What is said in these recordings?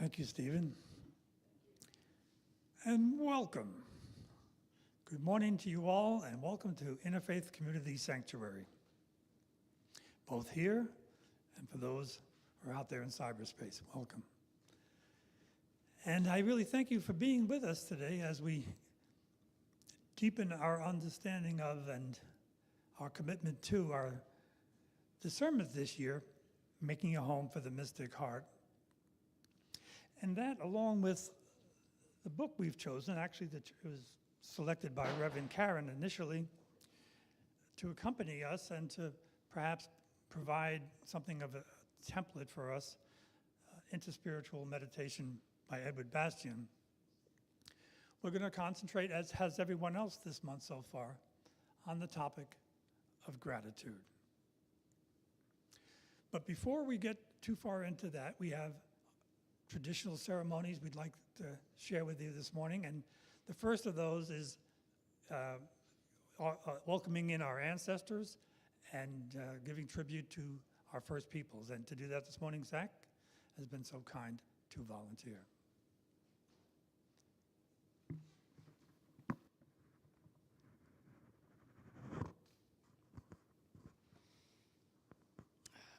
Thank you, Stephen. And welcome. Good morning to you all, and welcome to Interfaith Community Sanctuary, both here and for those who are out there in cyberspace. Welcome. And I really thank you for being with us today as we deepen our understanding of and our commitment to our discernment this year, Making a Home for the Mystic Heart. And that, along with the book we've chosen, actually that was selected by Reverend Karen initially, to accompany us and to perhaps provide something of a template for us, Interspiritual Meditation by Edward Bastian. We're going to concentrate, as has everyone else this month so far, on the topic of gratitude. But before we get too far into that, we have traditional ceremonies we'd like to share with you this morning. And the first of those is welcoming in our ancestors and giving tribute to our first peoples. And to do that this morning, Zach has been so kind to volunteer.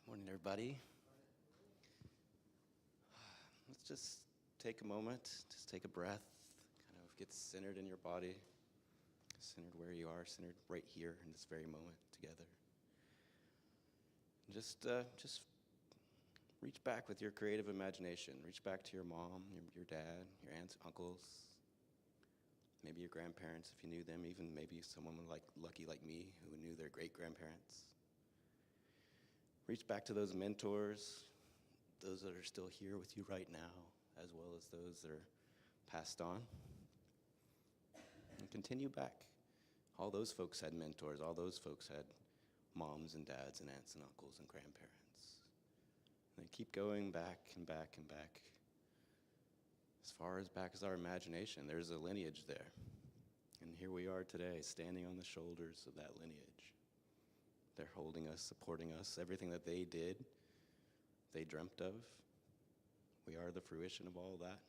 Morning, everybody. Let's just take a moment, just take a breath, kind of get centered in your body, centered where you are, centered right here in this very moment together. Just reach back with your creative imagination. Reach back to your mom, your dad, your aunts, uncles, maybe your grandparents if you knew them, even maybe someone lucky like me who knew their great-grandparents. Reach back to those mentors, those that are still here with you right now, as well as those that are passed on. And continue back. All those folks had mentors. All those folks had moms and dads and aunts and uncles and grandparents. And they keep going back and back and back. As far as back as our imagination, there's a lineage there. And here we are today, standing on the shoulders of that lineage. They're holding us, supporting us. Everything that they did, they dreamt of. We are the fruition of all that.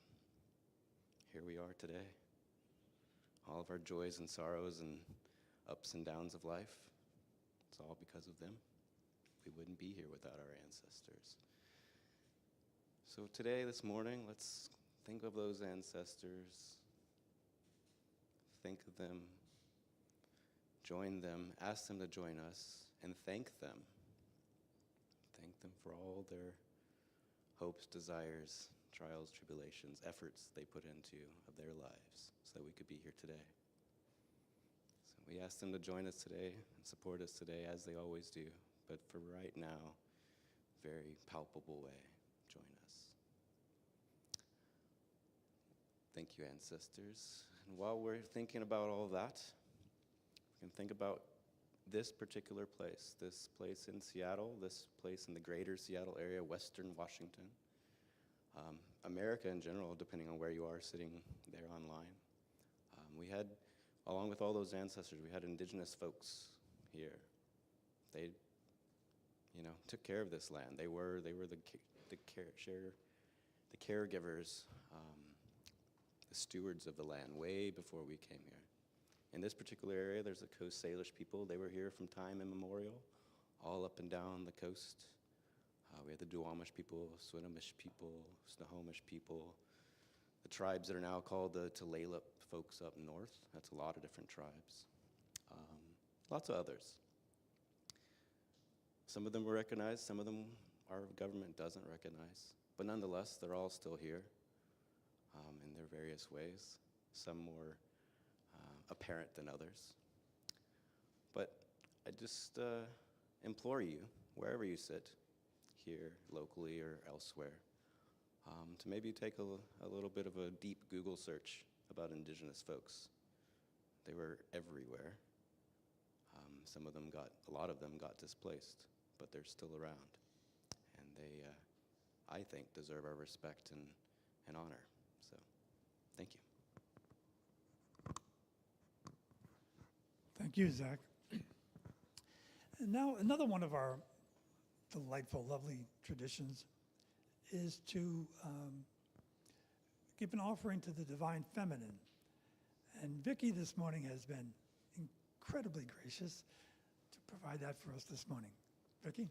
Here we are today. All of our joys and sorrows and ups and downs of life, it's all because of them. We wouldn't be here without our ancestors. So today, this morning, let's think of those ancestors. Think of them. Join them. Ask them to join us. And thank them. Thank them for all their hopes, desires, trials, tribulations, efforts they put into of their lives so that we could be here today. So we ask them to join us today and support us today as they always do. But for right now, very palpable way, join us. Thank you, ancestors. And while we're thinking about all that, we can think about this particular place, this place in Seattle, this place in the greater Seattle area, Western Washington, America in general, depending on where you are sitting there online. We had, along with all those ancestors, we had indigenous folks here. They, took care of this land. They were the caregivers, the stewards of the land way before we came here. In this particular area, there's the Coast Salish people. They were here from time immemorial, all up and down the coast. We had the Duwamish people, Swinomish people, Snohomish people, the tribes that are now called the Tulalip folks up north. That's a lot of different tribes. Lots of others. Some of them were recognized, some of them our government doesn't recognize. But nonetheless, they're all still here in their various ways, some more apparent than others. But I just implore you, wherever you sit, here, locally, or elsewhere, to maybe take a little bit of a deep Google search about indigenous folks. They were everywhere. A lot of them got displaced, but they're still around. And they, I think, deserve our respect and honor. So, thank you. Thank you, Zach. And now another one of our delightful, lovely traditions is to give an offering to the Divine Feminine. And Vicki this morning has been incredibly gracious to provide that for us this morning. Vicki?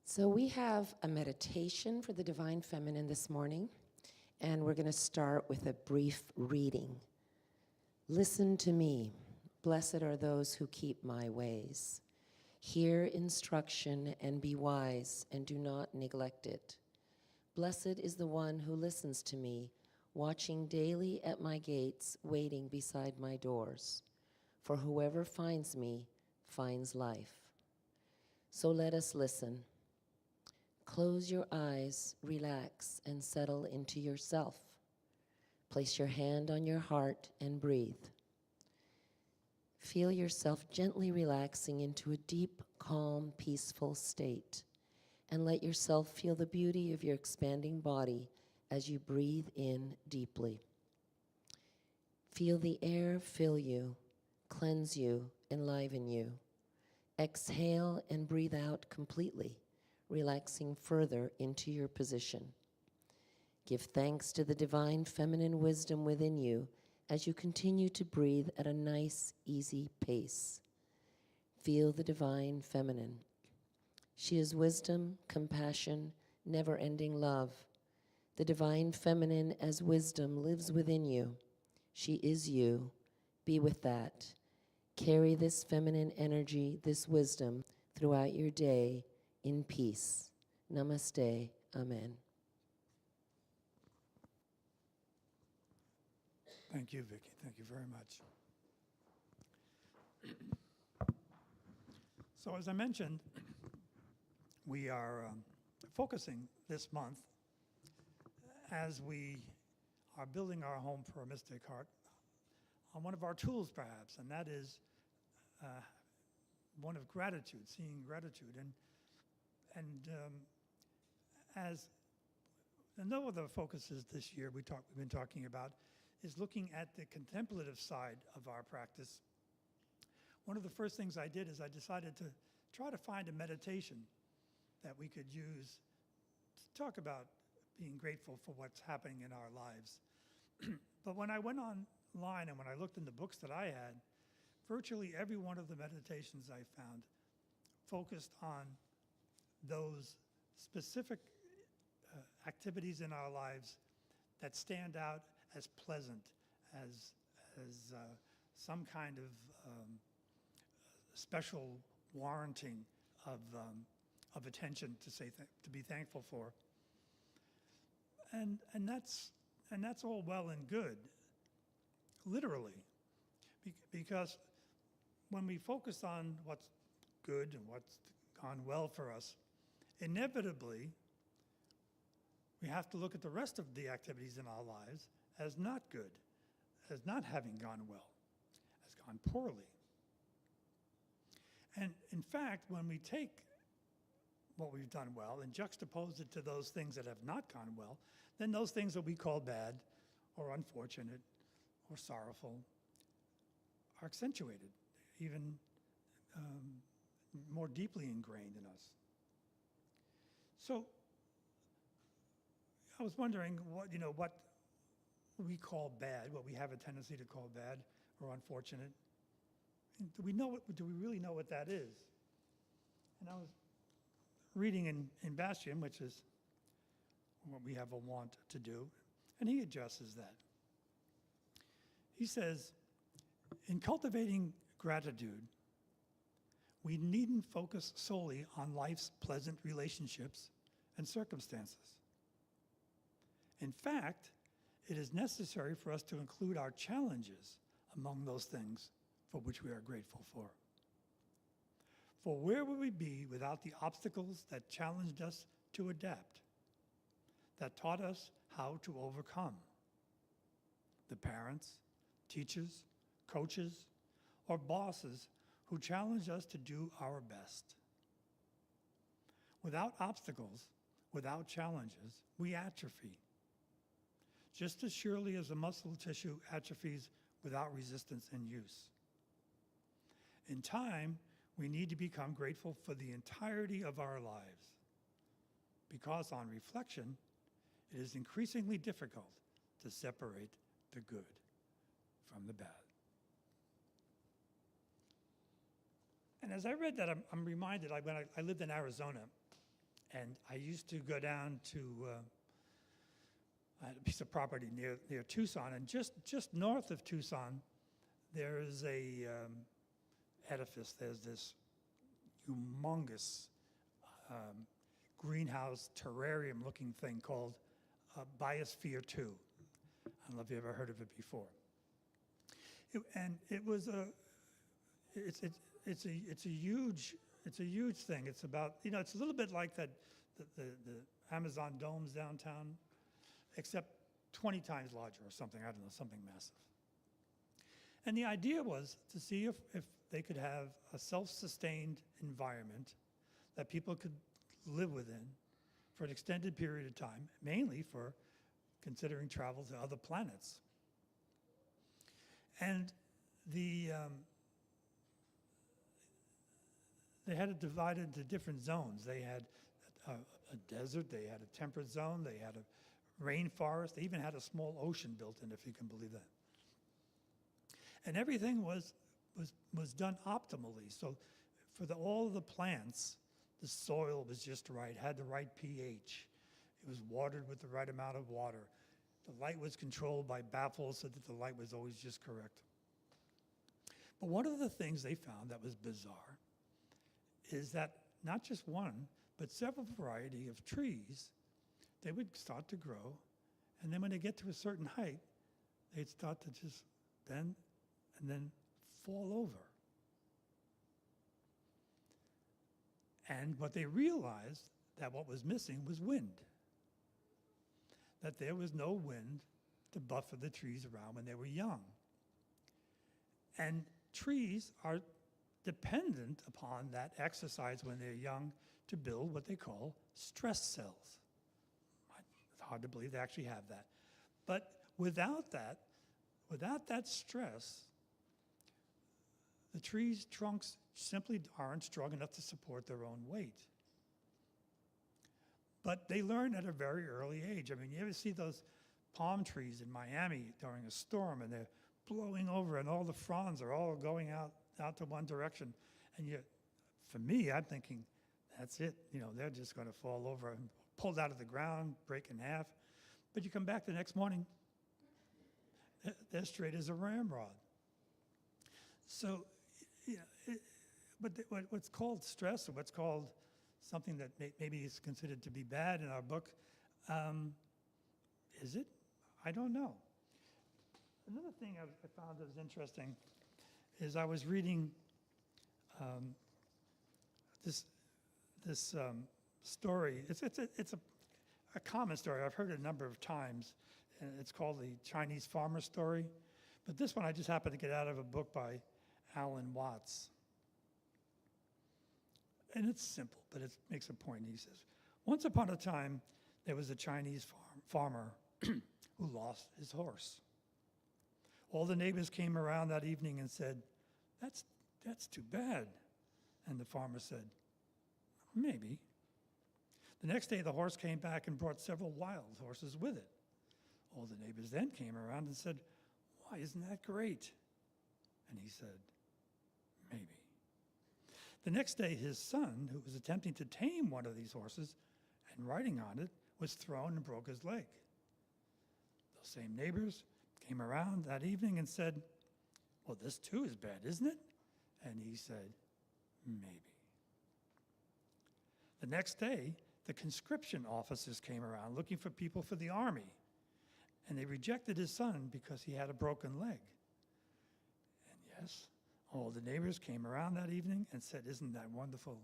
So we have a meditation for the Divine Feminine this morning, and we're going to start with a brief reading. Listen to me. Blessed are those who keep my ways. Hear instruction and be wise, and do not neglect it. Blessed is the one who listens to me, watching daily at my gates, waiting beside my doors. For whoever finds me finds life. So let us listen. Close your eyes, relax, and settle into yourself. Place your hand on your heart and breathe. Feel yourself gently relaxing into a deep, calm, peaceful state. And let yourself feel the beauty of your expanding body as you breathe in deeply. Feel the air fill you, cleanse you, enliven you. Exhale and breathe out completely, relaxing further into your position. Give thanks to the divine feminine wisdom within you as you continue to breathe at a nice, easy pace. Feel the divine feminine. She is wisdom, compassion, never-ending love. The divine feminine as wisdom lives within you. She is you. Be with that. Carry this feminine energy, this wisdom, throughout your day in peace. Namaste. Amen. Thank you, Vicki. Thank you very much. So as I mentioned, we are focusing this month as we are building our home for a mystic heart on one of our tools, perhaps, and that is one of gratitude, seeing gratitude. And as another of the focuses this year we've been talking about is looking at the contemplative side of our practice. One of the first things I did is I decided to try to find a meditation that we could use to talk about being grateful for what's happening in our lives. But when I went online and when I looked in the books that I had, virtually every one of the meditations I found focused on those specific activities in our lives that stand out as pleasant, as some kind of special warranting of attention to be thankful for, and that's all well and good, literally, because when we focus on what's good and what's gone well for us, inevitably we have to look at the rest of the activities in our lives as not good, as not having gone well, as gone poorly. And in fact, when we take what we've done well and juxtapose it to those things that have not gone well, then those things that we call bad or unfortunate or sorrowful are accentuated, even more deeply ingrained in us. So I was wondering what we call bad, what we have a tendency to call bad or unfortunate. And do we really know what that is? And I was reading in Bastian, which is what we have a want to do, and he addresses that. He says, in cultivating gratitude, we needn't focus solely on life's pleasant relationships and circumstances. In fact, it is necessary for us to include our challenges among those things for which we are grateful for. For where would we be without the obstacles that challenged us to adapt, that taught us how to overcome? The parents, teachers, coaches, or bosses who challenge us to do our best. Without obstacles, without challenges, we atrophy. Just as surely as the muscle tissue atrophies without resistance and use. In time, we need to become grateful for the entirety of our lives, because on reflection, it is increasingly difficult to separate the good from the bad. And as I read that, I'm reminded, when I lived in Arizona, and I used to go down to, I had a piece of property near Tucson, and just north of Tucson, there is a edifice. There's this humongous greenhouse terrarium-looking thing called Biosphere 2. I don't know if you've ever heard of it before. It's a huge thing. It's about, it's a little bit like the Amazon domes downtown, except 20 times larger or something. I don't know, something massive. And the idea was to see if they could have a self-sustained environment that people could live within for an extended period of time, mainly for considering travel to other planets. And they had it divided into different zones. They had a desert, they had a temperate zone, they had a rainforest, they even had a small ocean built in, if you can believe that. And everything was done optimally. So for all of the plants, the soil was just right, had the right pH. It was watered with the right amount of water. The light was controlled by baffles so that the light was always just correct. But one of the things they found that was bizarre is that not just one, but several variety of trees, they would start to grow, and then when they get to a certain height, they'd start to just bend and then fall over. And what they realized, that what was missing was wind. That there was no wind to buffer the trees around when they were young. And trees are dependent upon that exercise when they're young to build what they call stress cells. It's hard to believe they actually have that. But without that stress, the trees' trunks simply aren't strong enough to support their own weight. But they learn at a very early age. I mean, you ever see those palm trees in Miami during a storm, and they're blowing over, and all the fronds are all going out to one direction. And for me, I'm thinking, that's it. They're just going to fall over and pulled out of the ground, break in half. But you come back the next morning, they're straight as a ramrod. So, what's called stress, or what's called something that maybe is considered to be bad in our book, is it? I don't know. Another thing I found that was interesting is I was reading this story. It's a common story. I've heard it a number of times, and it's called the Chinese farmer story. But this one I just happened to get out of a book by Alan Watts. And it's simple, but it makes a point. He says, once upon a time, there was a Chinese farmer who lost his horse. All the neighbors came around that evening and said, that's too bad. And the farmer said, maybe. The next day, the horse came back and brought several wild horses with it. All the neighbors then came around and said, why, isn't that great? And he said, maybe. The next day, his son, who was attempting to tame one of these horses and riding on it, was thrown and broke his leg. Those same neighbors came around that evening and said, well, this too is bad, isn't it? And he said, maybe. The next day, the conscription officers came around looking for people for the army, and they rejected his son because he had a broken leg. And yes, all the neighbors came around that evening and said, isn't that wonderful?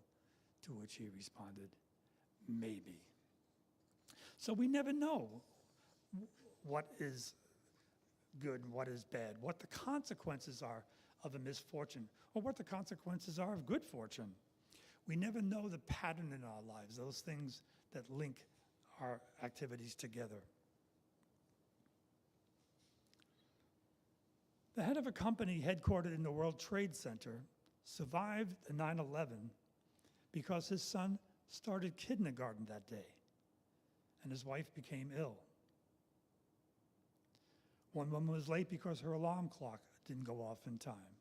To which he responded, maybe. So we never know what is good and what is bad, what the consequences are of a misfortune, or what the consequences are of good fortune. We never know the pattern in our lives, those things that link our activities together. The head of a company headquartered in the World Trade Center survived the 9/11 because his son started kindergarten that day, and his wife became ill. One woman was late because her alarm clock didn't go off in time.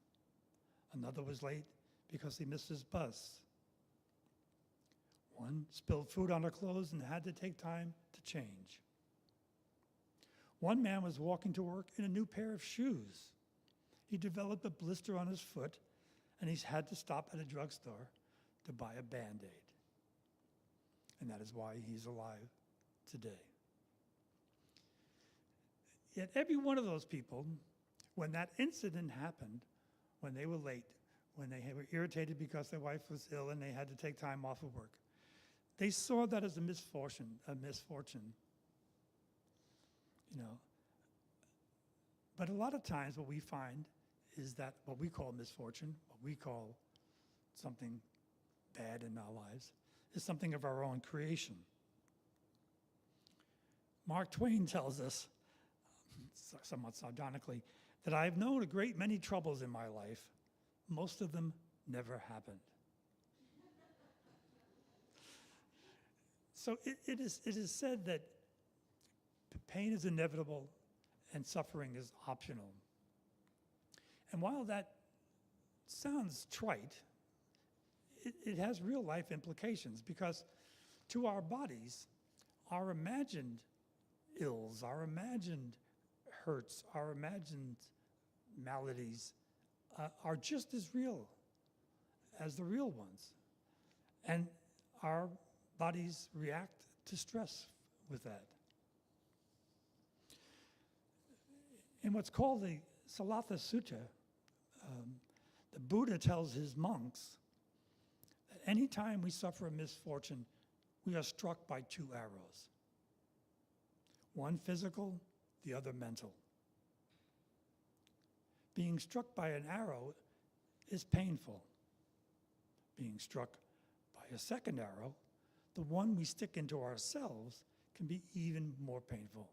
Another was late because he missed his bus. One spilled food on her clothes and had to take time to change. One man was walking to work in a new pair of shoes. He developed a blister on his foot, and he's had to stop at a drugstore to buy a Band-Aid. And that is why he's alive today. Yet every one of those people, when that incident happened, when they were late, when they were irritated because their wife was ill and they had to take time off of work, they saw that as a misfortune. But a lot of times what we find is that what we call misfortune, what we call something bad in our lives, is something of our own creation. Mark Twain tells us, somewhat sardonically, that I have known a great many troubles in my life. Most of them never happened. So it is said that pain is inevitable and suffering is optional. And while that sounds trite, it has real life implications, because to our bodies, our imagined ills, our imagined hurts, our imagined maladies are just as real as the real ones. And our bodies react to stress with that. In what's called the Salatha Sutta, the Buddha tells his monks that anytime we suffer a misfortune, we are struck by two arrows. One physical, the other mental. Being struck by an arrow is painful. Being struck by a second arrow, the one we stick into ourselves, can be even more painful.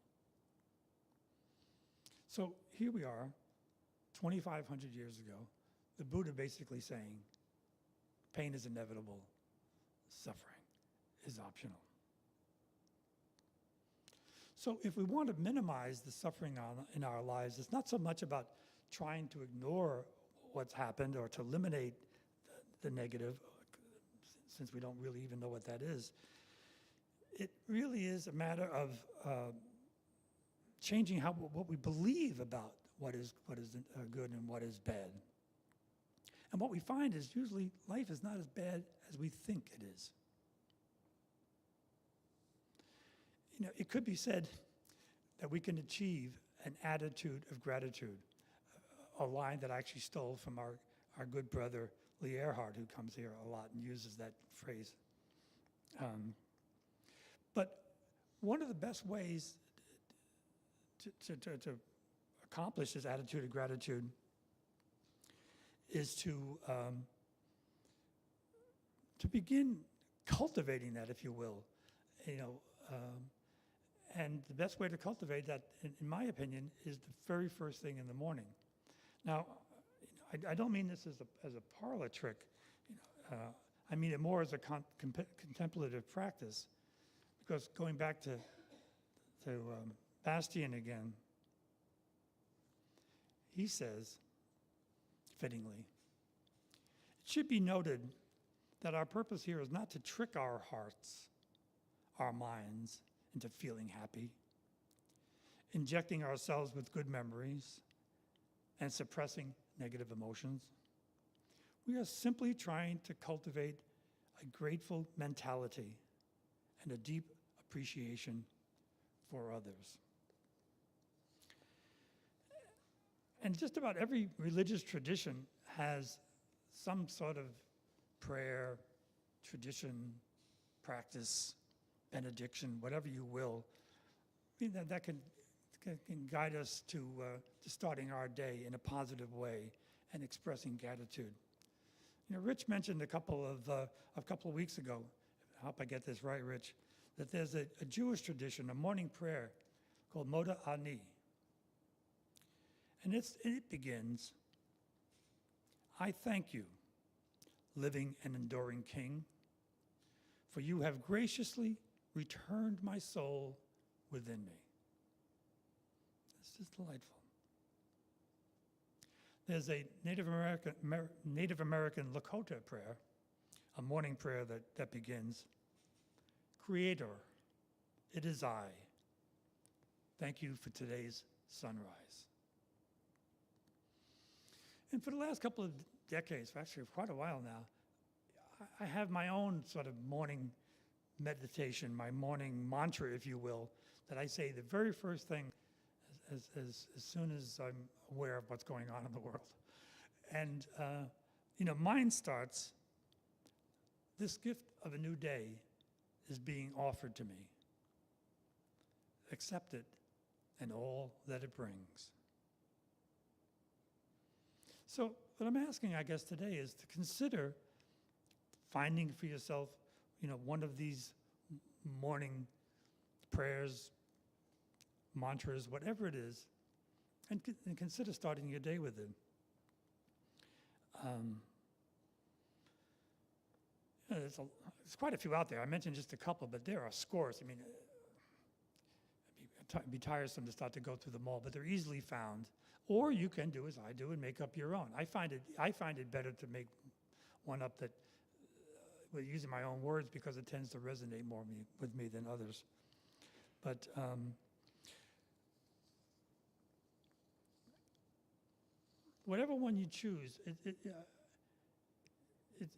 So here we are, 2,500 years ago, the Buddha basically saying, pain is inevitable, suffering is optional. So if we want to minimize the suffering in our lives, it's not so much about trying to ignore what's happened or to eliminate the negative, since we don't really even know what that is. It really is a matter of changing what we believe about what is good and what is bad. And what we find is usually life is not as bad as we think it is. You know, it could be said that we can achieve an attitude of gratitude, a line that I actually stole from our good brother, Leigh, who comes here a lot and uses that phrase. But one of the best ways to accomplish this attitude of gratitude is to begin cultivating that, if you will. And the best way to cultivate that, in my opinion, is the very first thing in the morning. Now, I don't mean this as a parlor trick. I mean it more as a contemplative practice, because going back to Bastian again, he says, fittingly, it should be noted that our purpose here is not to trick our hearts, our minds, into feeling happy, injecting ourselves with good memories, and suppressing negative emotions. We are simply trying to cultivate a grateful mentality and a deep appreciation for others. And just about every religious tradition has some sort of prayer, tradition, practice, benediction, whatever you will, that can guide us to starting our day in a positive way and expressing gratitude. You know, Rich mentioned a couple of weeks ago, I hope I get this right, Rich, that there's a Jewish tradition, a morning prayer called Moda Ani. And it begins, I thank you living and enduring King, for you have graciously returned my soul within me. This is delightful. There's a Native American Lakota prayer, a morning prayer that begins, Creator, it is I. Thank you for today's sunrise. And for the last couple of decades, actually quite a while now, I have my own sort of morning meditation, my morning mantra, if you will, that I say the very first thing as soon as I'm aware of what's going on in the world. And, mine starts, this gift of a new day is being offered to me. Accept it and all that it brings. So what I'm asking, I guess, today is to consider finding for yourself, one of these morning prayers, mantras, whatever it is, and consider starting your day with it. There's quite a few out there. I mentioned just a couple, but there are scores. I mean, it'd be tiresome to start to go through them all, but they're easily found. Or you can do as I do and make up your own. I find it better to make one up that, with using my own words, because it tends to resonate more with me than others. But whatever one you choose,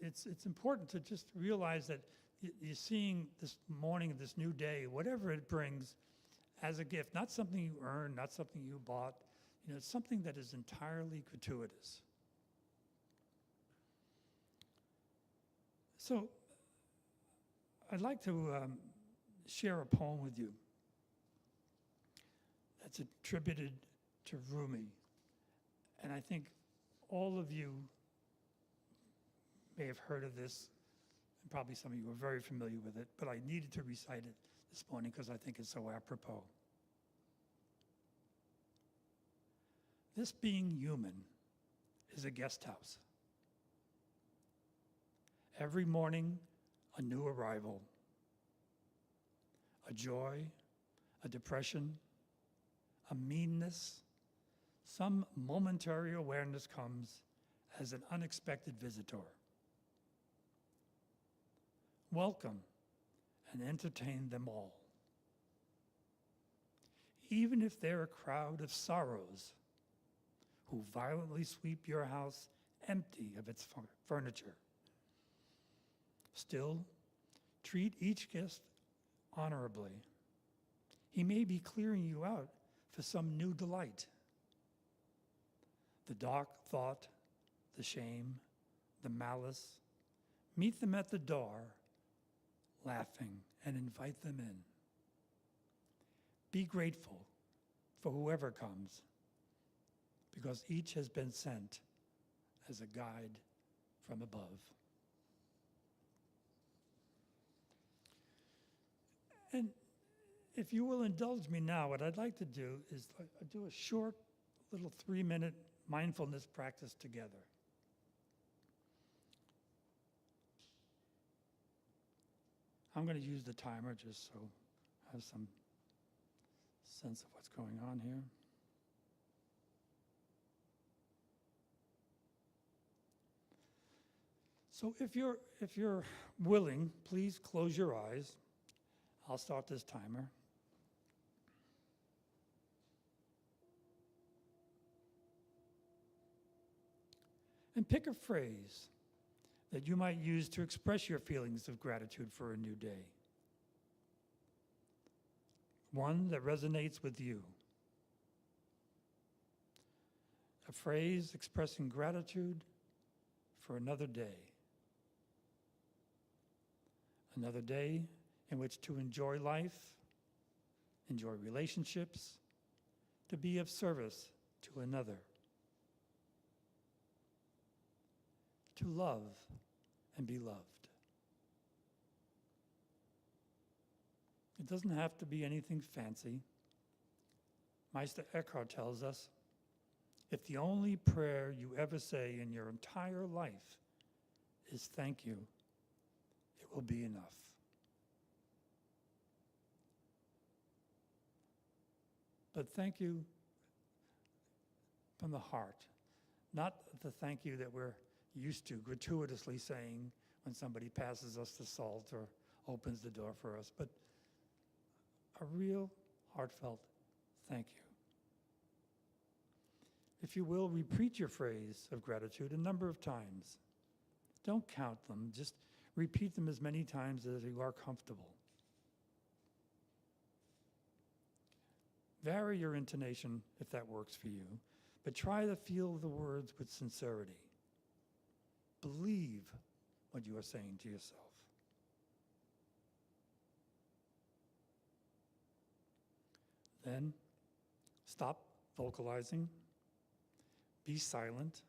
it's important to just realize that you're seeing this morning, this new day, whatever it brings, as a gift, not something you earned, not something you bought. It's something that is entirely gratuitous. So I'd like to share a poem with you that's attributed to Rumi. And I think all of you may have heard of this, and probably some of you are very familiar with it, but I needed to recite it this morning because I think it's so apropos. This being human is a guest house. Every morning, a new arrival. A joy, a depression, a meanness. Some momentary awareness comes as an unexpected visitor. Welcome and entertain them all. Even if they're a crowd of sorrows who violently sweep your house empty of its furniture. Still, treat each guest honorably. He may be clearing you out for some new delight. The dark thought, the shame, the malice, meet them at the door, laughing, and invite them in. Be grateful for whoever comes, because each has been sent as a guide from above. And if you will indulge me now, what I'd like to do is do a short little 3-minute mindfulness practice together. I'm going to use the timer just so I have some sense of what's going on here. So if you're willing, please close your eyes. I'll start this timer. And pick a phrase that you might use to express your feelings of gratitude for a new day. One that resonates with you. A phrase expressing gratitude for another day. Another day in which to enjoy life, enjoy relationships, to be of service to another. To love and be loved. It doesn't have to be anything fancy. Meister Eckhart tells us, if the only prayer you ever say in your entire life is thank you. It will be enough. But thank you from the heart, not the thank you that we're used to gratuitously saying when somebody passes us the salt or opens the door for us, but a real heartfelt thank you. If you will, repeat your phrase of gratitude a number of times. Don't count them, just repeat them as many times as you are comfortable. Vary your intonation if that works for you, but try to feel the words with sincerity. Believe what you are saying to yourself. Then stop vocalizing, be silent,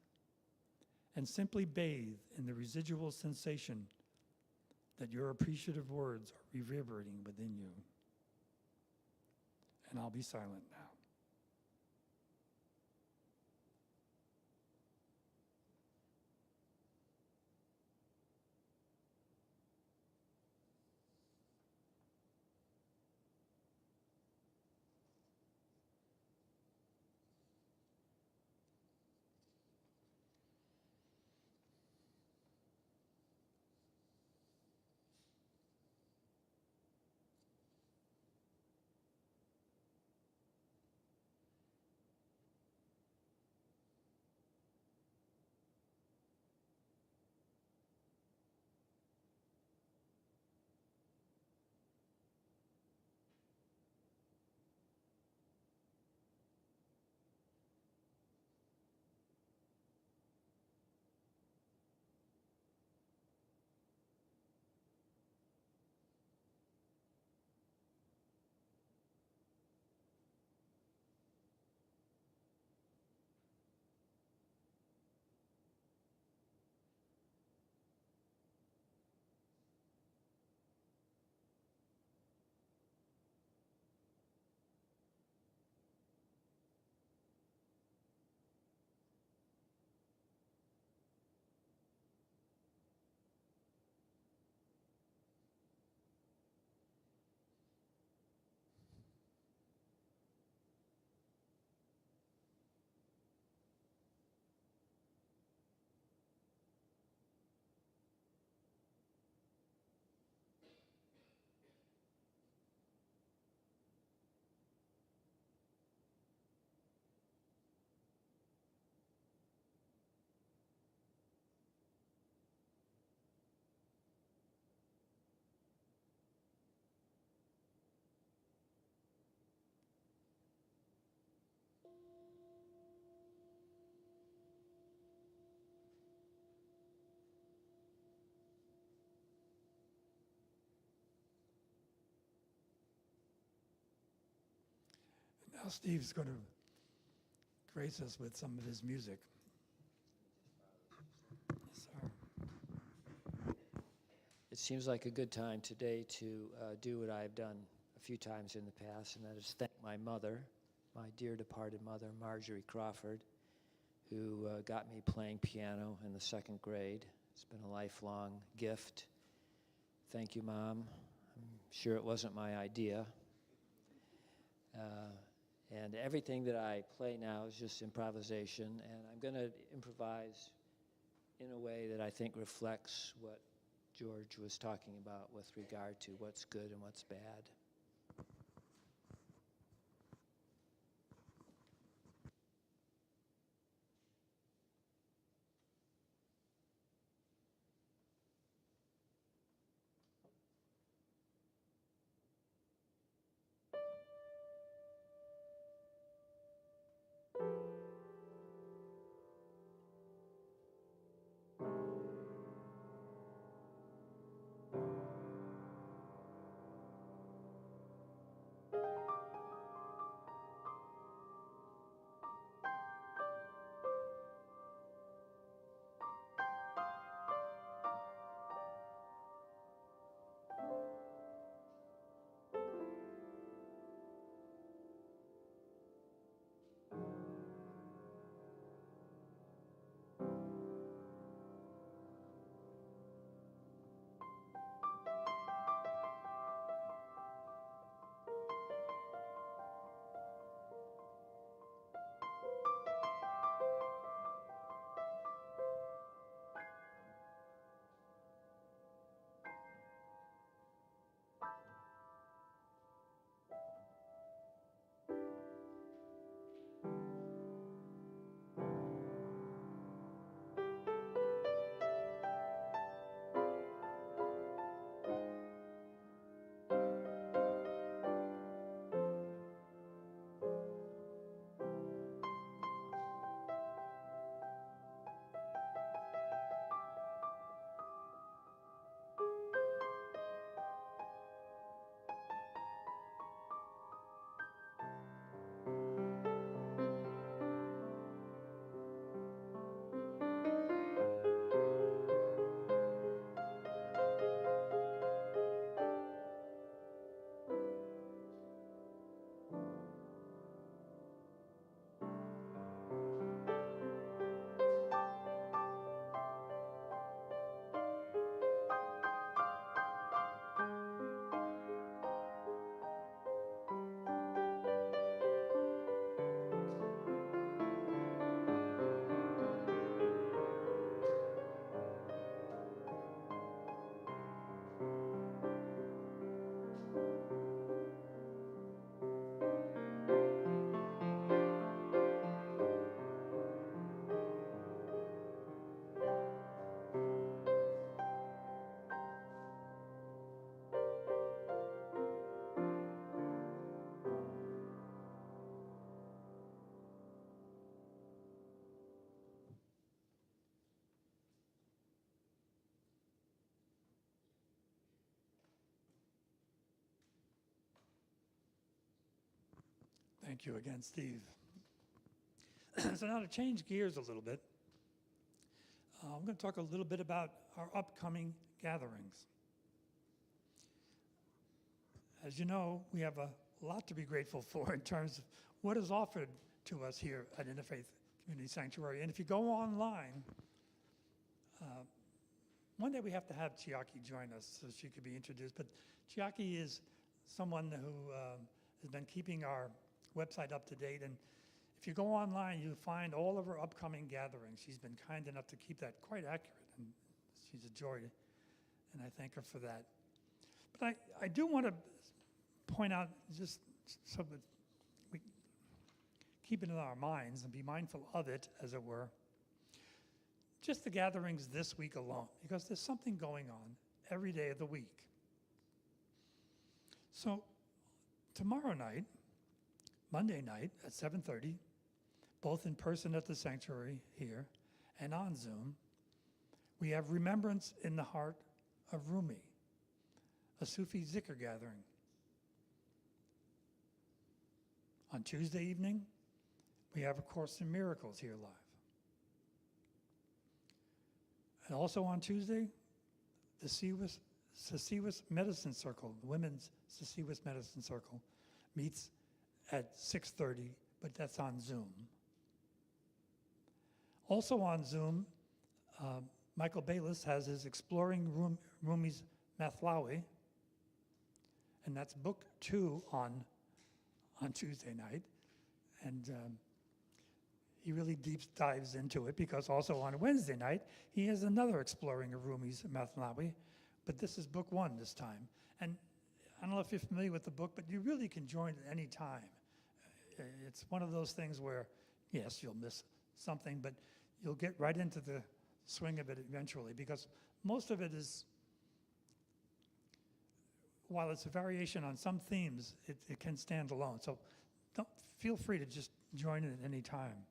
and simply bathe in the residual sensation that your appreciative words are reverberating within you. And I'll be silent now. Now Steve's going to grace us with some of his music. Yes, sir. It seems like a good time today to do what I've done a few times in the past, and that is thank my mother, my dear departed mother, Marjorie Crawford, who got me playing piano in the 2nd grade. It's been a lifelong gift. Thank you, Mom. I'm sure it wasn't my idea. And everything that I play now is just improvisation, and I'm going to improvise in a way that I think reflects what George was talking about with regard to what's good and what's bad. Thank you again, Steve. So now to change gears a little bit, I'm going to talk a little bit about our upcoming gatherings. As you know, we have a lot to be grateful for in terms of what is offered to us here at Interfaith Community Sanctuary. And if you go online, one day we have to have Chiaki join us so she could be introduced. But Chiaki is someone who has been keeping our website up to date. And if you go online, you'll find all of her upcoming gatherings. She's been kind enough to keep that quite accurate, and she's a joy, and I thank her for that. But I do want to point out, just so that we keep it in our minds and be mindful of it, as it were, just the gatherings this week alone, because there's something going on every day of the week. So tomorrow night, Monday night at 7:30, both in person at the sanctuary here and on Zoom, we have Remembrance in the Heart of Rumi, a Sufi zikr gathering. On Tuesday evening, we have A Course in Miracles here live. And also on Tuesday, the Sasiwas Medicine Circle, the Women's Sasiwas Medicine Circle, meets at 6:30, but that's on Zoom. Also on Zoom, Michael Bayless has his Exploring Rumi's Mathlawi, and that's book 2 on Tuesday night. And he really deep dives into it, because also on Wednesday night, he has another Exploring Rumi's Mathlawi, but this is book 1 this time. And I don't know if you're familiar with the book, but you really can join at any time. It's one of those things where, yes, you'll miss something, but you'll get right into the swing of it eventually, because most of it is, while it's a variation on some themes, it can stand alone. So feel free to just join it at any time.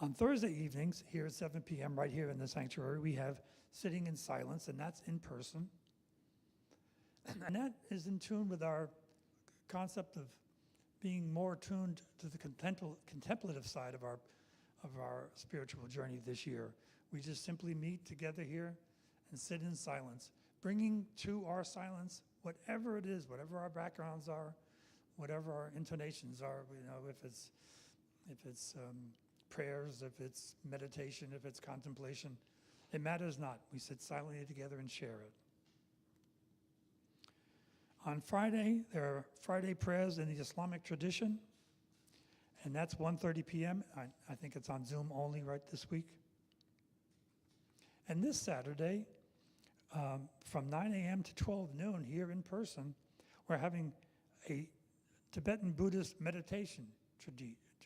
On Thursday evenings, here at 7 p.m., right here in the sanctuary, we have Sitting in Silence, and that's in person. And that is in tune with our concept of being more tuned to the contemplative side of our spiritual journey this year. We just simply meet together here and sit in silence, bringing to our silence whatever it is, whatever our backgrounds are, whatever our intonations are. You know, if it's prayers, if it's meditation, if it's contemplation, it matters not. We sit silently together and share it. On Friday, there are Friday prayers in the Islamic tradition, and that's 1:30 p.m. I think it's on Zoom only right this week. And this Saturday, from 9 a.m. to 12 noon here in person, we're having a Tibetan Buddhist meditation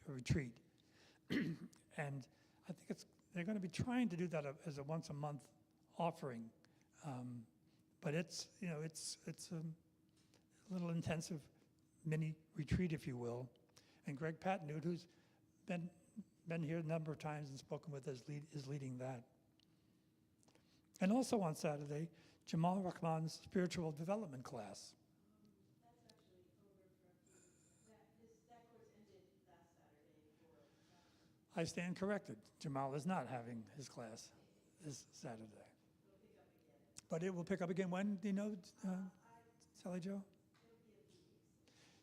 retreat. And I think they're going to be trying to do that as a once-a-month offering. But it's a little intensive mini retreat, if you will. And Greg Patnode, who's been here a number of times and spoken with us, is leading that. And also on Saturday, Jamal Rahman's spiritual development class. That's actually over from that course ended last Saturday. I stand corrected. Jamal is not having his class this Saturday. It'll pick up again. But it will pick up again when, do you know, Sally Jo? It'll be a few weeks.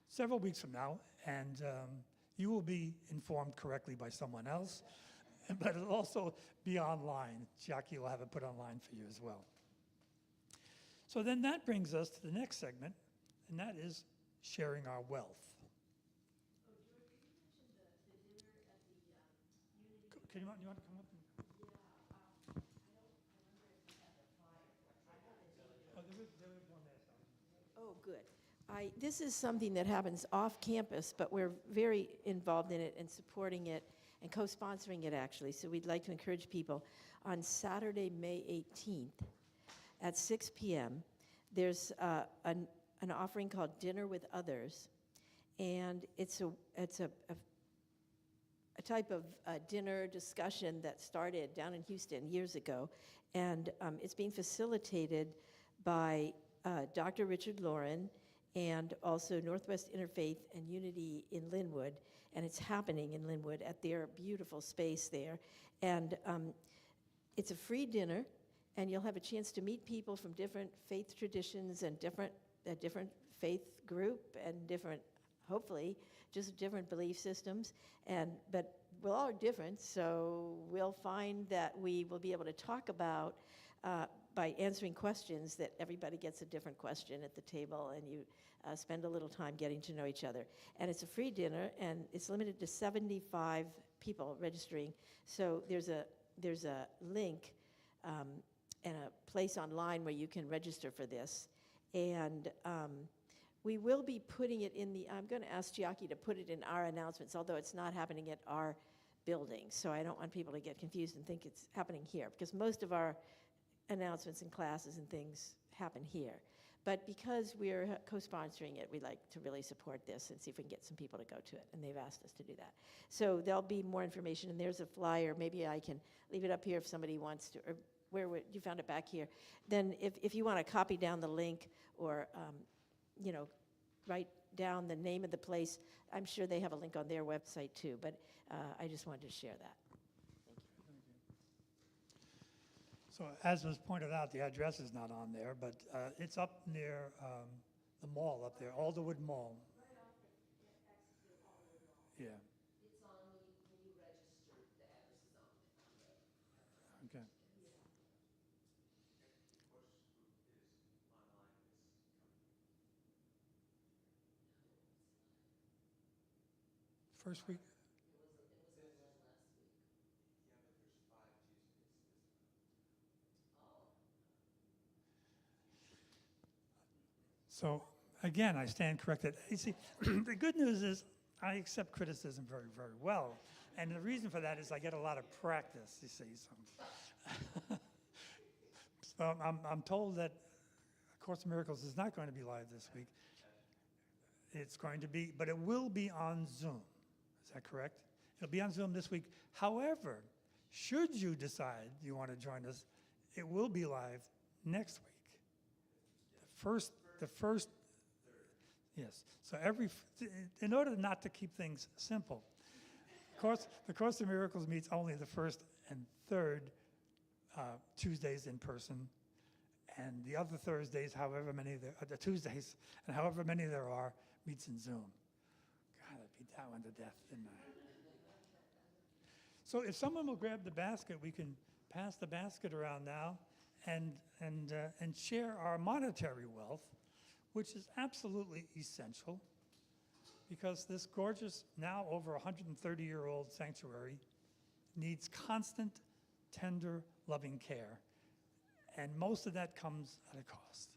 Several weeks from now, and you will be informed correctly by someone else, but it'll also be online. Jackie will have it put online for you as well. So then that brings us to the next segment, and that is sharing our wealth. Oh, George, did you mention the dinner at the Unity? You want to come up? Yeah, I don't remember if we had the flyer. Oh, there is one there. Oh, good. This is something that happens off campus, but we're very involved in it and supporting it and co-sponsoring it, actually. So we'd like to encourage people. On Saturday, May 18th at 6 p.m., there's an offering called Dinner with Others. And it's a type of dinner discussion that started down in Houston years ago. And it's being facilitated by Dr. Richard Lauren and also Northwest Interfaith and Unity in Linwood, and it's happening in Linwood at their beautiful space there. And it's a free dinner, and you'll have a chance to meet people from different faith traditions and different faith group and different, hopefully, just different belief systems. But we're all different, so we'll find that we will be able to talk about, by answering questions, that everybody gets a different question at the table, and you spend a little time getting to know each other. And it's a free dinner, and it's limited to 75 people registering. So there's a link and a place online where you can register for this. And we will be putting it in I'm going to ask Chiaki to put it in our announcements, although it's not happening at our building. So I don't want people to get confused and think it's happening here, because most of our announcements and classes and things happen here. But because we're co-sponsoring it, we'd like to really support this and see if we can get some people to go to it, and they've asked us to do that. So there'll be more information, and there's a flyer. Maybe I can leave it up here if somebody wants to, or you found it back here. Then if you want to copy down the link or, write down the name of the place, I'm sure they have a link on their website too, but I just wanted to share that. So as was pointed out, the address is not on there, but it's up near the mall up there, Alderwood Mall. Yeah. It's on when you register, the address is on. Okay. First week. So again, I stand corrected. You see, the good news is I accept criticism very, very well. And the reason for that is I get a lot of practice, you see. So I'm told that A Course in Miracles is not going to be live this week. It's going to be, but it will be on Zoom. Is that correct? It'll be on Zoom this week. However, should you decide you want to join us, it will be live next week. The first, yes. So in order not to keep things simple, the Course in Miracles meets only the first and third Tuesdays in person, and the other Thursdays, however many the Tuesdays, and however many there are, meets in Zoom. God, I beat that one to death, didn't I? So if someone will grab the basket, we can pass the basket around now and share our monetary wealth, which is absolutely essential, because this gorgeous, now over 130-year-old sanctuary needs constant, tender, loving care, and most of that comes at a cost.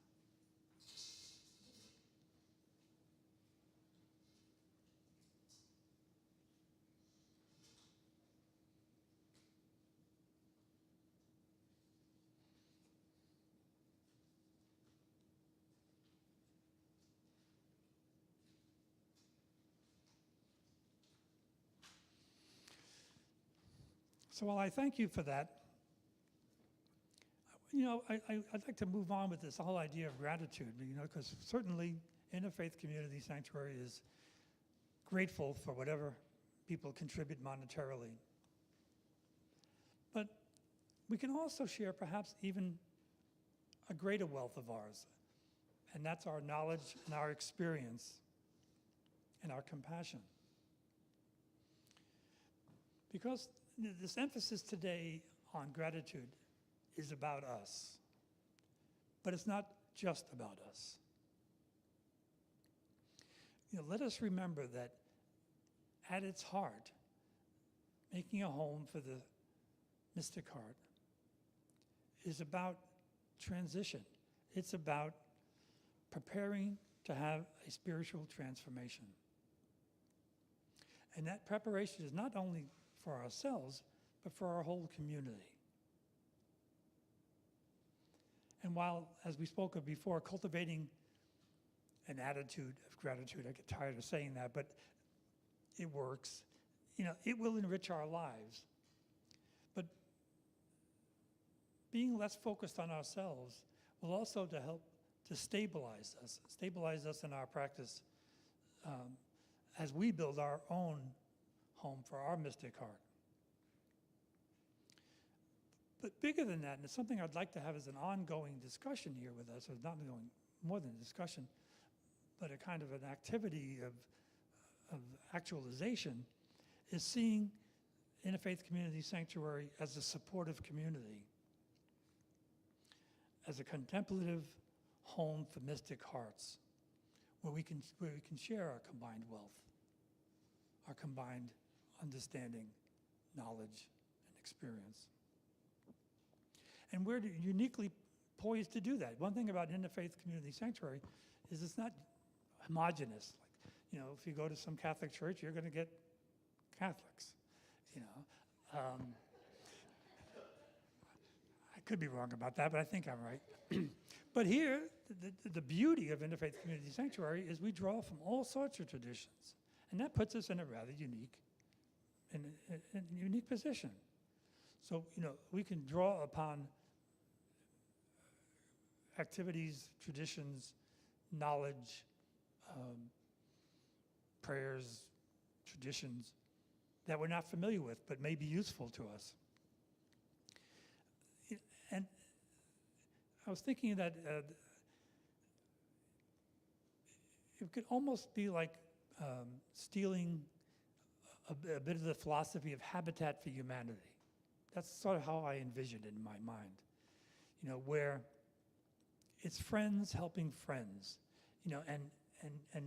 So while I thank you for that, I'd like to move on with this whole idea of gratitude, because certainly Interfaith Community Sanctuary is grateful for whatever people contribute monetarily. But we can also share perhaps even a greater wealth of ours, and that's our knowledge and our experience and our compassion. Because this emphasis today on gratitude is about us, but it's not just about us. Let us remember that at its heart, making a home for the mystic heart is about transition. It's about preparing to have a spiritual transformation. And that preparation is not only for ourselves, but for our whole community. And while, as we spoke of before, cultivating an attitude of gratitude, I get tired of saying that, but it works, it will enrich our lives. But being less focused on ourselves will also help to stabilize us in our practice as we build our own home for our mystic heart. But bigger than that, and it's something I'd like to have as an ongoing discussion here with us, or not going more than a discussion, but a kind of an activity of actualization, is seeing Interfaith Community Sanctuary as a supportive community, as a contemplative home for mystic hearts, where we can share our combined wealth, our combined understanding, knowledge, and experience. And we're uniquely poised to do that. One thing about Interfaith Community Sanctuary is it's not homogenous. Like, you know, if you go to some Catholic church, you're going to get Catholics. You know, I could be wrong about that, but I think I'm right. But here, the beauty of Interfaith Community Sanctuary is we draw from all sorts of traditions, and that puts us in a rather unique position. So, you know, we can draw upon activities, traditions, knowledge, prayers, traditions that we're not familiar with but may be useful to us. And I was thinking that it could almost be like stealing a bit of the philosophy of Habitat for Humanity. That's sort of how I envision it in my mind, you know, where it's friends helping friends, you know, and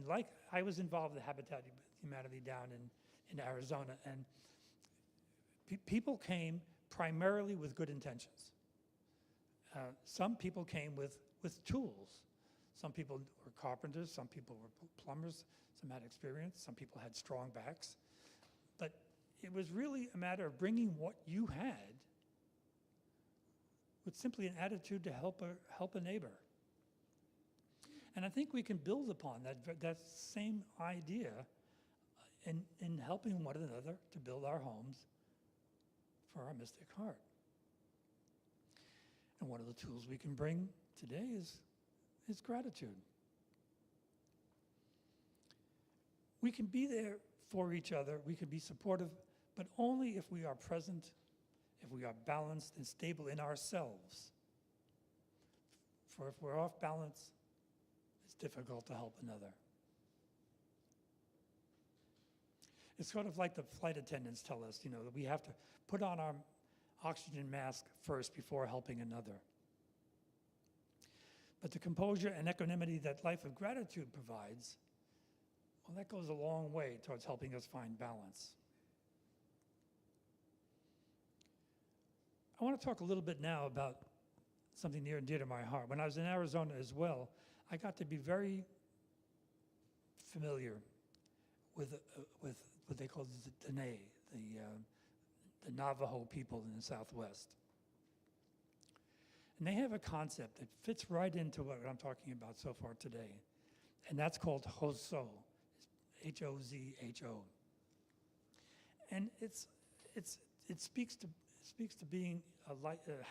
like I was involved with Habitat for Humanity down in Arizona, and people came primarily with good intentions. Some people came with tools. Some people were carpenters, some people were plumbers, some had experience, some people had strong backs. But it was really a matter of bringing what you had with simply an attitude to help a neighbor. And I think we can build upon that same idea in helping one another to build our homes for our mystic heart. And one of the tools we can bring today is gratitude. We can be there for each other, we can be supportive, but only if we are present, if we are balanced and stable in ourselves. For if we're off balance, it's difficult to help another. It's sort of like the flight attendants tell us, you know, that we have to put on our oxygen mask first before helping another. But the composure and equanimity that life of gratitude provides, well, that goes a long way towards helping us find balance. I want to talk a little bit now about something near and dear to my heart. When I was in Arizona as well, I got to be very familiar with what they call the Dene, the Navajo people in the Southwest. And they have a concept that fits right into what I'm talking about so far today, and that's called Hozo, H-O-Z-H-O. And it speaks to being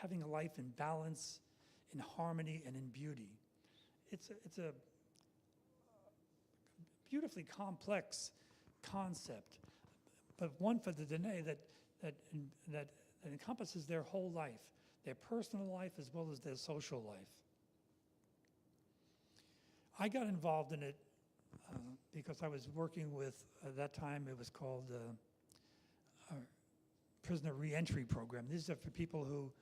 having a life in balance, in harmony, and in beauty. It's a beautifully complex concept, but one for the Dene that encompasses their whole life, their personal life as well as their social life. I got involved in it because I was working with, at that time it was called Prisoner Reentry Program. These are for people who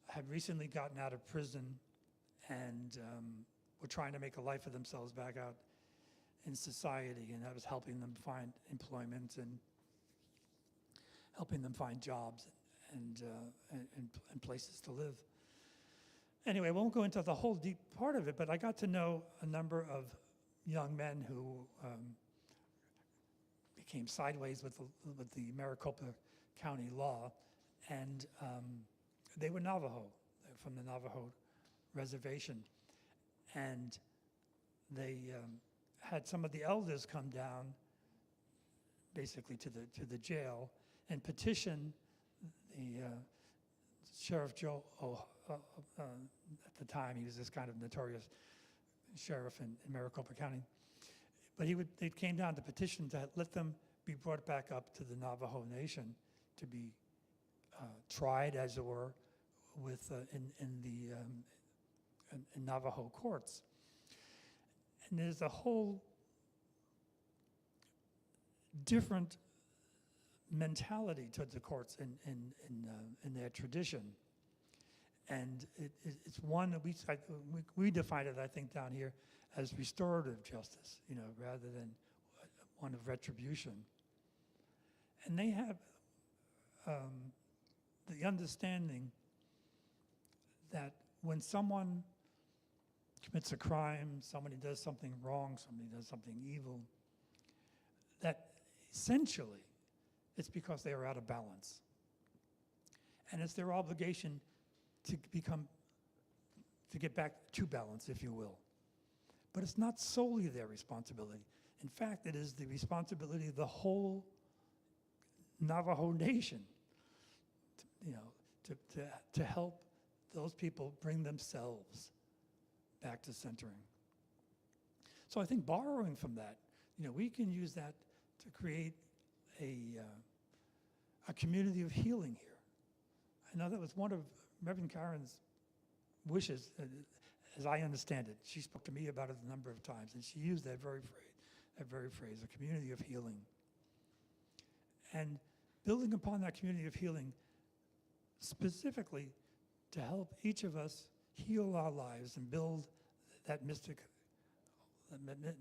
had recently gotten out of prison and were trying to make a life for themselves back out in society, and I was helping them find employment and helping them find jobs and places to live. Anyway, I won't go into the whole deep part of it, but I got to know a number of young men who became sideways with the Maricopa County law, and they were Navajo. They were from the Navajo reservation, and they had some of the elders come down, basically to the jail, and petition the Sheriff Joe. At the time, he was this kind of notorious sheriff in Maricopa County. But they came down to petition to let them be brought back up to the Navajo Nation to be tried, as it were, with in Navajo courts. And there's a whole different mentality towards the courts in their tradition. And it's one that we define it, I think, down here as restorative justice, rather than one of retribution. And they have the understanding that when someone commits a crime, somebody does something wrong, somebody does something evil, that essentially it's because they are out of balance. And it's their obligation to get back to balance, if you will. But it's not solely their responsibility. In fact, it is the responsibility of the whole Navajo Nation, to help those people bring themselves back to centering. So I think borrowing from that, we can use that to create a community of healing here. I know that was one of Reverend Karen's wishes, as I understand it. She spoke to me about it a number of times, and she used that very phrase, a community of healing. And building upon that community of healing, specifically to help each of us heal our lives and build that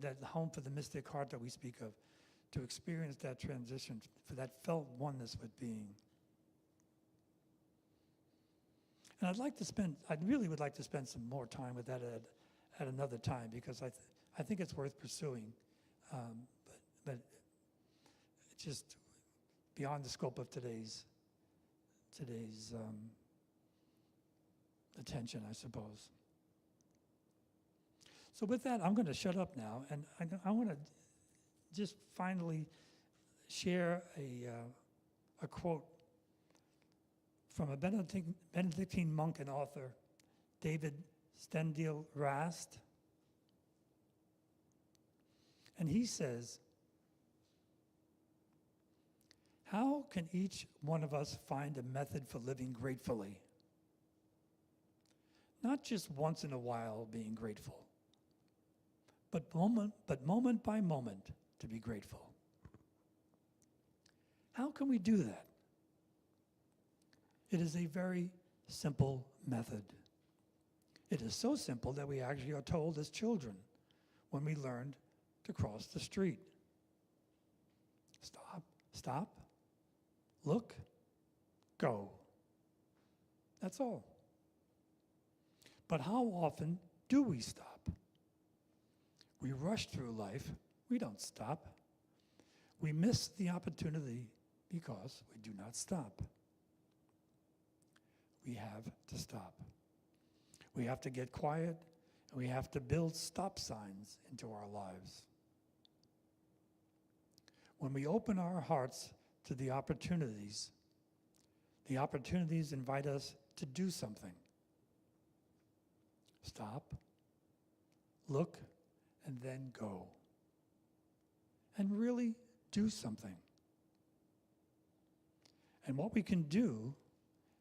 that home for the mystic heart that we speak of, to experience that transition, for that felt oneness with being. And I'd really would like to spend some more time with that at another time, because I think it's worth pursuing, but it's just beyond the scope of today's attention, I suppose. So with that, I'm going to shut up now, and I want to just finally share a quote from a Benedictine monk and author, David Steindl Rast. And he says, "How can each one of us find a method for living gratefully? Not just once in a while being grateful, but moment by moment to be grateful. How can we do that? It is a very simple method. It is so simple that we actually are told as children when we learned to cross the street. Stop, look, go. That's all. But how often do we stop? We rush through life. We don't stop. We miss the opportunity because we do not stop. We have to stop. We have to get quiet, and we have to build stop signs into our lives. When we open our hearts to the opportunities invite us to do something. Stop, look, and then go. And really do something. And what we can do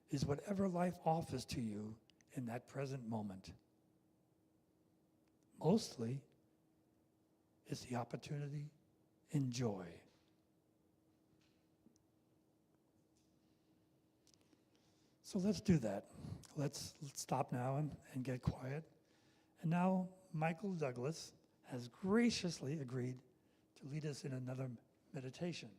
is whatever life offers to you in that present moment. Mostly, it's the opportunity in joy. So let's do that. Let's stop now and get quiet. And now Michael Douglas has graciously agreed to lead us in another meditation.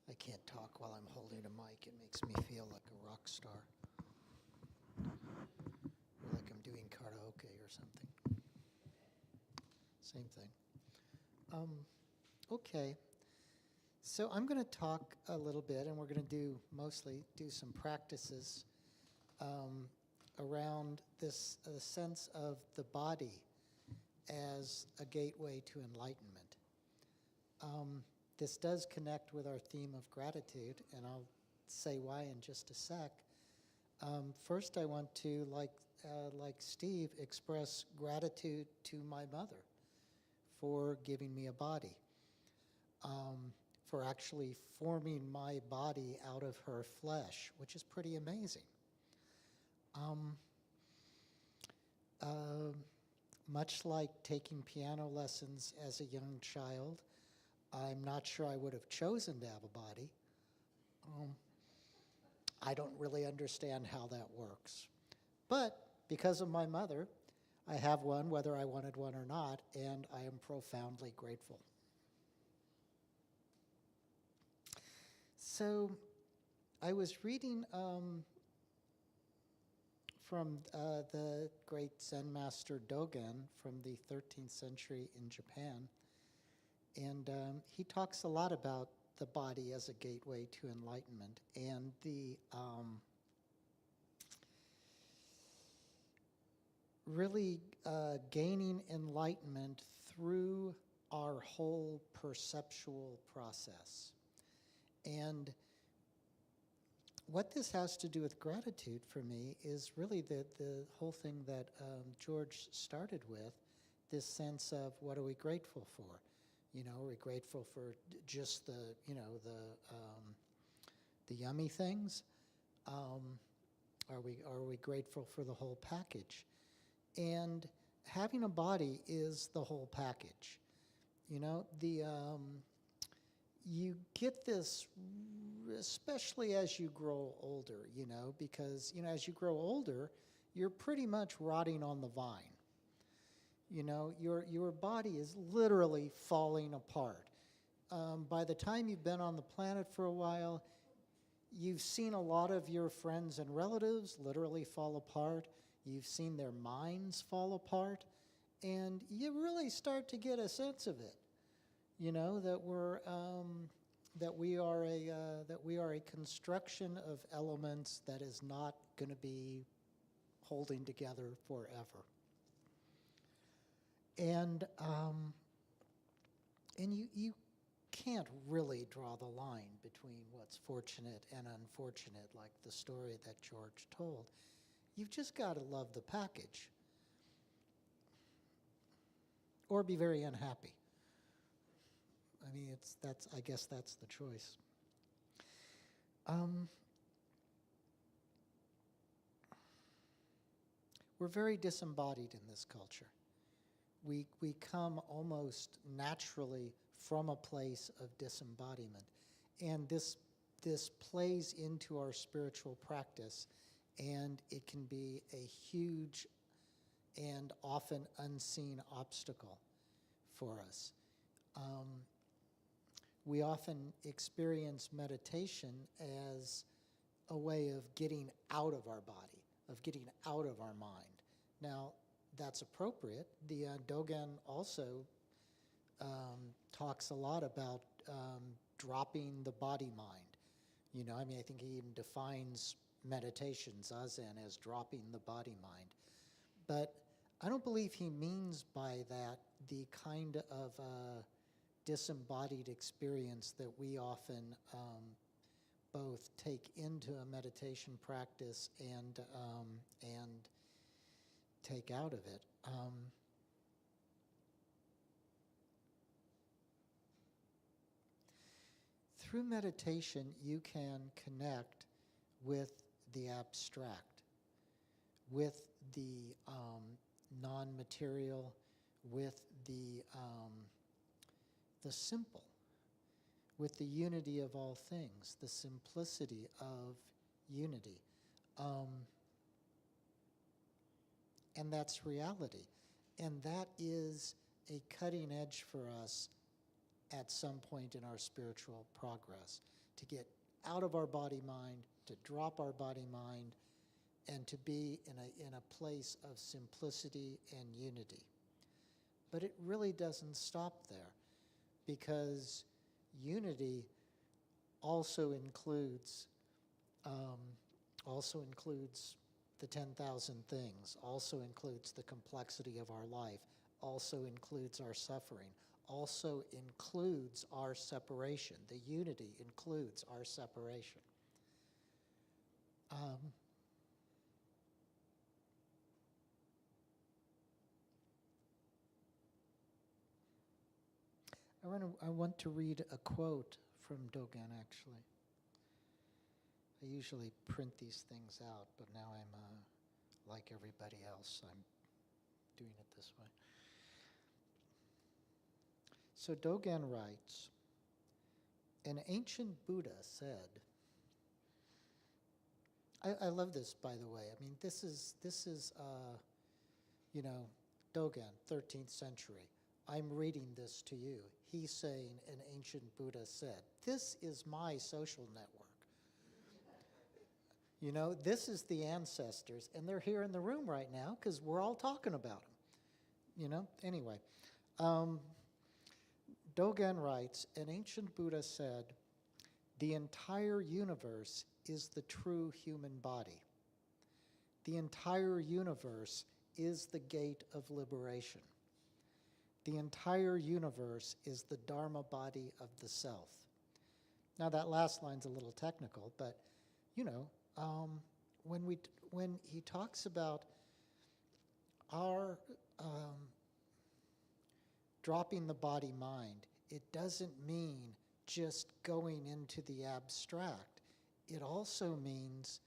I can't talk while I'm holding a mic. It makes me feel like a rock star. Or like I'm doing karaoke or something. Same thing. Okay. So I'm going to talk a little bit, and we're going to mostly do some practices around this sense of the body as a gateway to enlightenment. This does connect with our theme of gratitude, and I'll say why in just a sec. First, I want to, like Steve, express gratitude to my mother for giving me a body, for actually forming my body out of her flesh, which is pretty amazing. Much like taking piano lessons as a young child, I'm not sure I would have chosen to have a body. I don't really understand how that works. But because of my mother, I have one whether I wanted one or not, and I am profoundly grateful. So I was reading from the great Zen master Dogen from the 13th century in Japan, and he talks a lot about the body as a gateway to enlightenment, and the really gaining enlightenment through our whole perceptual process. And what this has to do with gratitude for me is really the whole thing that George started with, this sense of what are we grateful for? You know, are we grateful for just the yummy things? Are we grateful for the whole package? And having a body is the whole package. You know, you get this, especially as you grow older, you know, because, you know, as you grow older, you're pretty much rotting on the vine. You know, your body is literally falling apart. By the time you've been on the planet for a while, you've seen a lot of your friends and relatives literally fall apart. You've seen their minds fall apart, and you really start to get a sense of it. You know, that we are a construction of elements that is not going to be holding together forever. And you can't really draw the line between what's fortunate and unfortunate, like the story that George told. You've just got to love the package, or be very unhappy. I mean, I guess that's the choice. We're very disembodied in this culture. We come almost naturally from a place of disembodiment, and this plays into our spiritual practice, and it can be a huge and often unseen obstacle for us. We often experience meditation as a way of getting out of our body, of getting out of our mind. Now, that's appropriate. The Dogen also talks a lot about dropping the body mind. You know, I mean, I think he even defines meditation, zazen, as dropping the body mind. But I don't believe he means by that the kind of disembodied experience that we often both take into a meditation practice and take out of it. Through meditation, you can connect with the abstract, with the non-material, with the simple, with the unity of all things, the simplicity of unity. And that's reality. And that is a cutting edge for us at some point in our spiritual progress, to get out of our body-mind, to drop our body-mind, and to be in a place of simplicity and unity. But it really doesn't stop there, because unity also includes the 10,000 things, also includes the complexity of our life, also includes our suffering, also includes our separation. The unity includes our separation. I want to read a quote from Dogen, actually. I usually print these things out, but now I'm like everybody else. I'm doing it this way. So Dogen writes, an ancient Buddha said, I love this, by the way. I mean, this is Dogen, 13th century. I'm reading this to you. He's saying an ancient Buddha said. This is my social network. You know, this is the ancestors, and they're here in the room right now because we're all talking about them. You know, anyway. Dogen writes, an ancient Buddha said, the entire universe is the true human body. The entire universe is the gate of liberation. The entire universe is the Dharma body of the self. Now that last line's a little technical, but when he talks about our dropping the body-mind, it doesn't mean just going into the abstract. It also means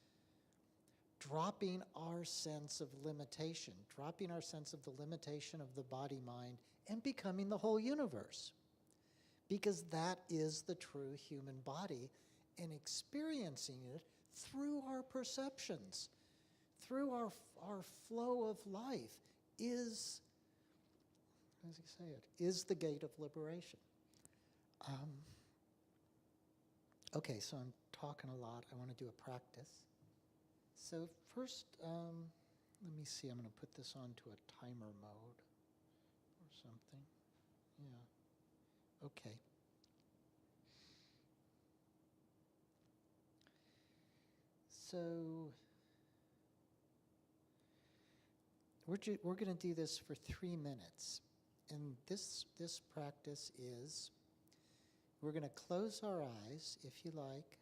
dropping our sense of limitation, dropping our sense of the limitation of the body-mind and becoming the whole universe. Because that is the true human body, and experiencing it through our perceptions, through our flow of life is, how does he say it, is the gate of liberation. Okay, so I'm talking a lot. I want to do a practice. So first, let me see. I'm going to put this onto a timer mode or something. Yeah. Okay. So we're going to do this for 3 minutes. And this practice is, we're going to close our eyes, if you like,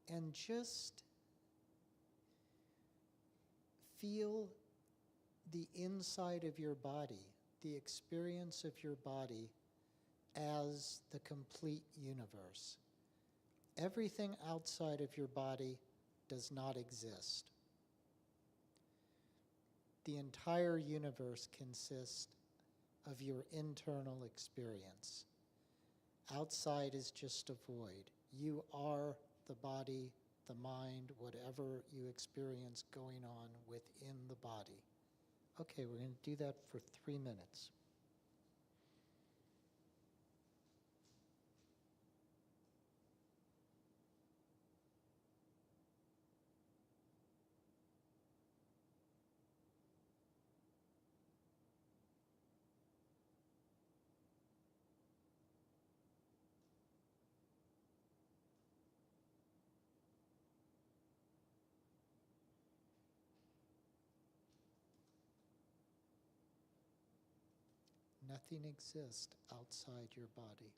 and just feel the inside of your body, the experience of your body as the complete universe. Everything outside of your body does not exist. The entire universe consists of your internal experience. Outside is just a void. You are the body, the mind, whatever you experience going on within the body. Okay, we're going to do that for 3 minutes. Nothing exists outside your body.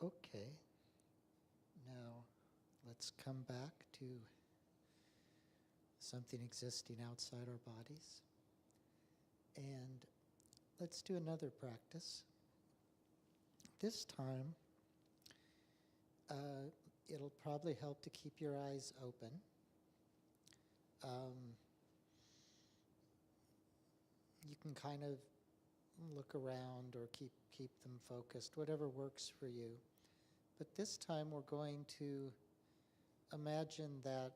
Okay. Now, let's come back to something existing outside our bodies. And let's do another practice. This time, it'll probably help to keep your eyes open. You can kind of look around or keep them focused, whatever works for you. But this time we're going to imagine that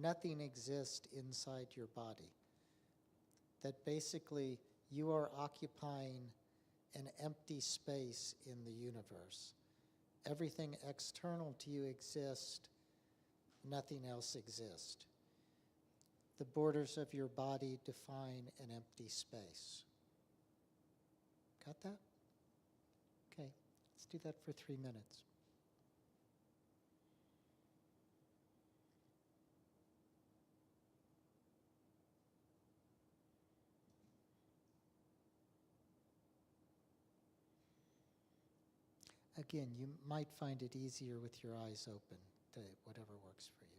nothing exists inside your body. That basically you are occupying an empty space in the universe. Everything external to you exists, nothing else exists. The borders of your body define an empty space. Got that? Okay, let's do that for 3 minutes. Again, you might find it easier with your eyes open, to whatever works for you.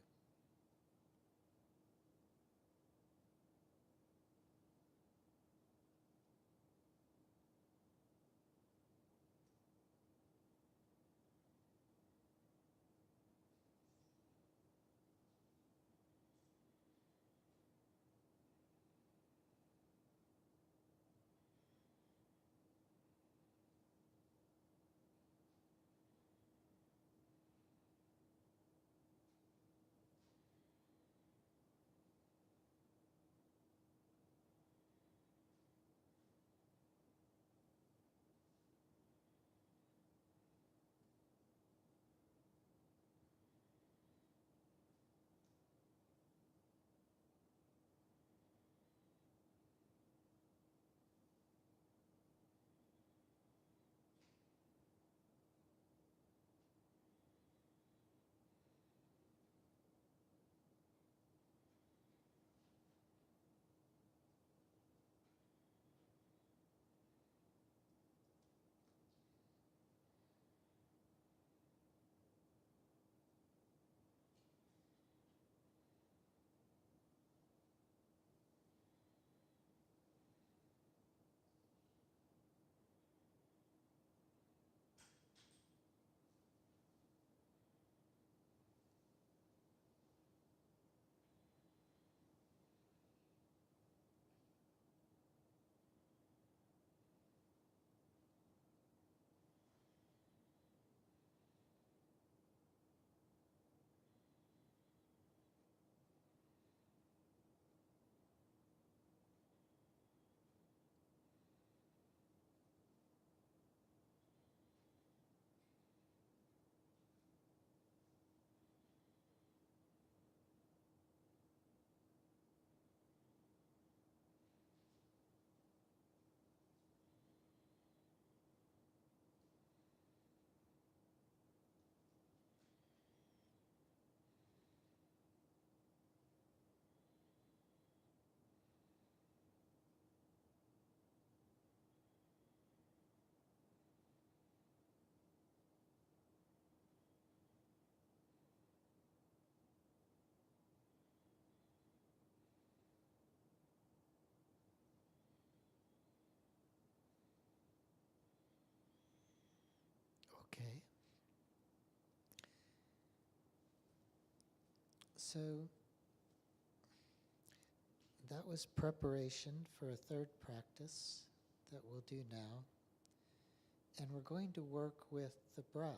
Okay. So that was preparation for a third practice that we'll do now. And we're going to work with the breath.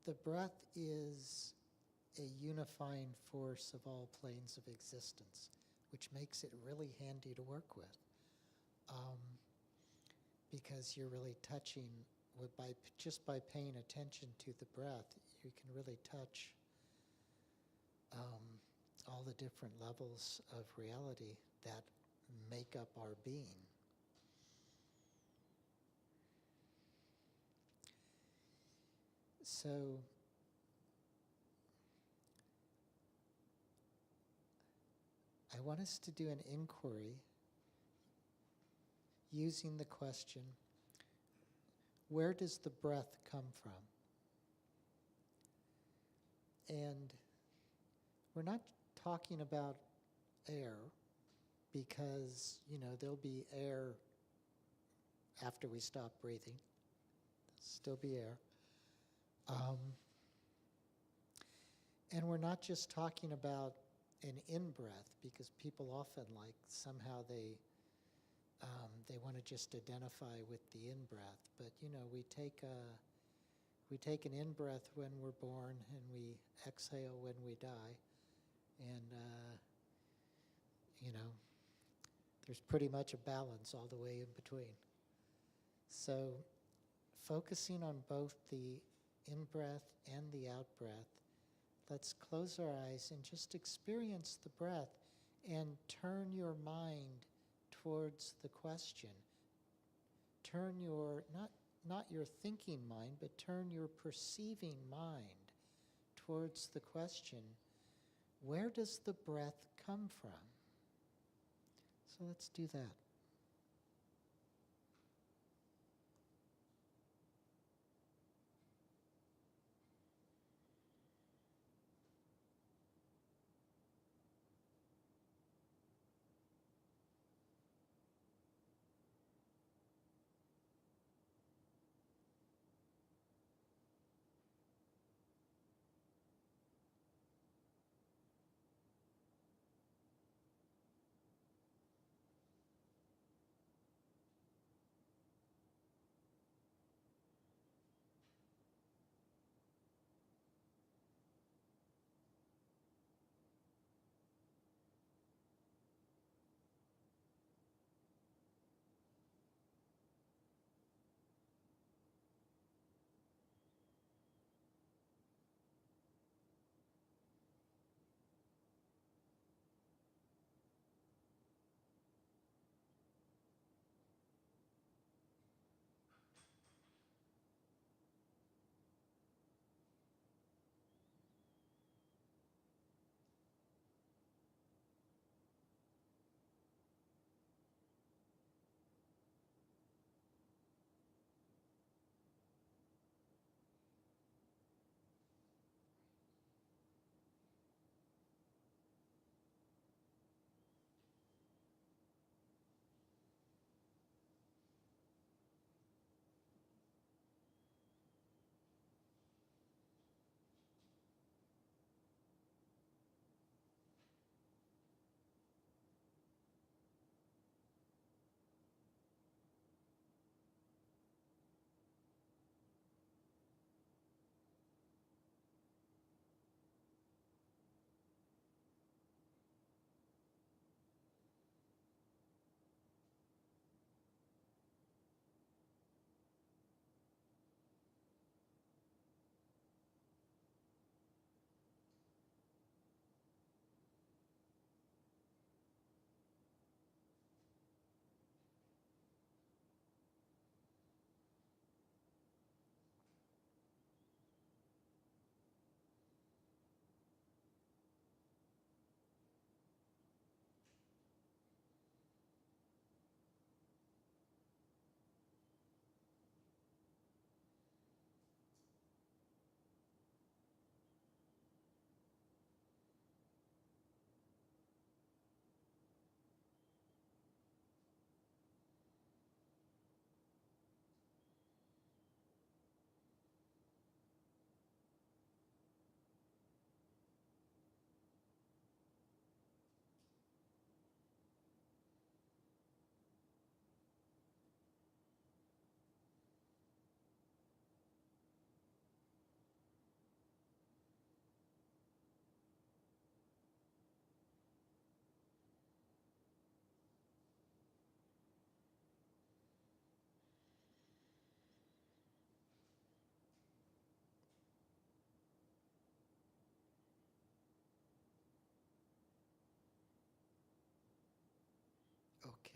The breath is a unifying force of all planes of existence, which makes it really handy to work with. Because you're really touching, just by paying attention to the breath, you can really touch all the different levels of reality that make up our being. So I want us to do an inquiry using the question, where does the breath come from? And we're not talking about air, because, there'll be air after we stop breathing. There'll still be air. And we're not just talking about an in-breath, because people often, somehow they want to just identify with the in-breath. But, we take an in-breath when we're born, and we exhale when we die. And, there's pretty much a balance all the way in between. So focusing on both the in-breath and the out-breath, let's close our eyes and just experience the breath and turn your mind towards the question. Turn your, not your thinking mind, but turn your perceiving mind towards the question, where does the breath come from? So let's do that.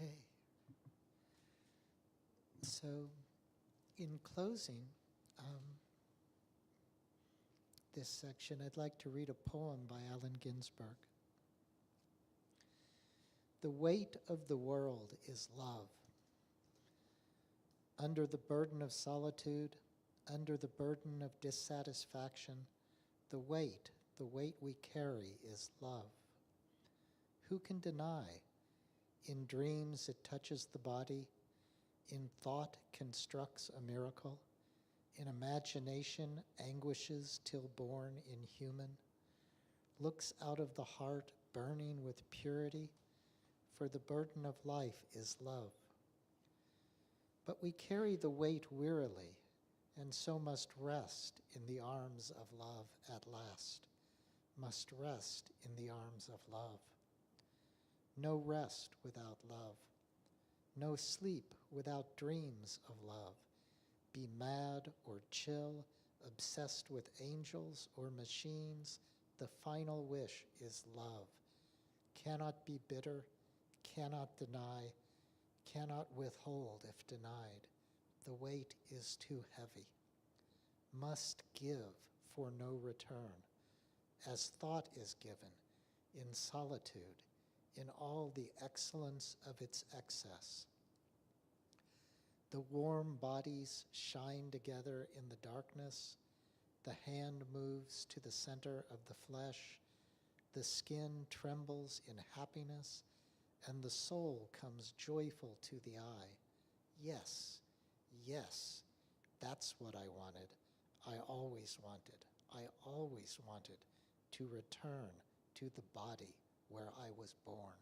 Okay. So, in closing this section, I'd like to read a poem by Allen Ginsberg. The weight of the world is love. Under the burden of solitude, under the burden of dissatisfaction, the weight we carry is love. Who can deny? In dreams it touches the body, in thought constructs a miracle, in imagination anguishes till born inhuman, looks out of the heart burning with purity, for the burden of life is love. But we carry the weight wearily, and so must rest in the arms of love at last, must rest in the arms of love. No rest without love, no sleep without dreams of love. Be mad or chill, obsessed with angels or machines, the final wish is love. Cannot be bitter, cannot deny, cannot withhold if denied. The weight is too heavy. Must give for no return, as thought is given, in solitude, in all the excellence of its excess. The warm bodies shine together in the darkness, the hand moves to the center of the flesh, the skin trembles in happiness, and the soul comes joyful to the eye. Yes, yes, that's what I wanted. I always wanted to return to the body where I was born.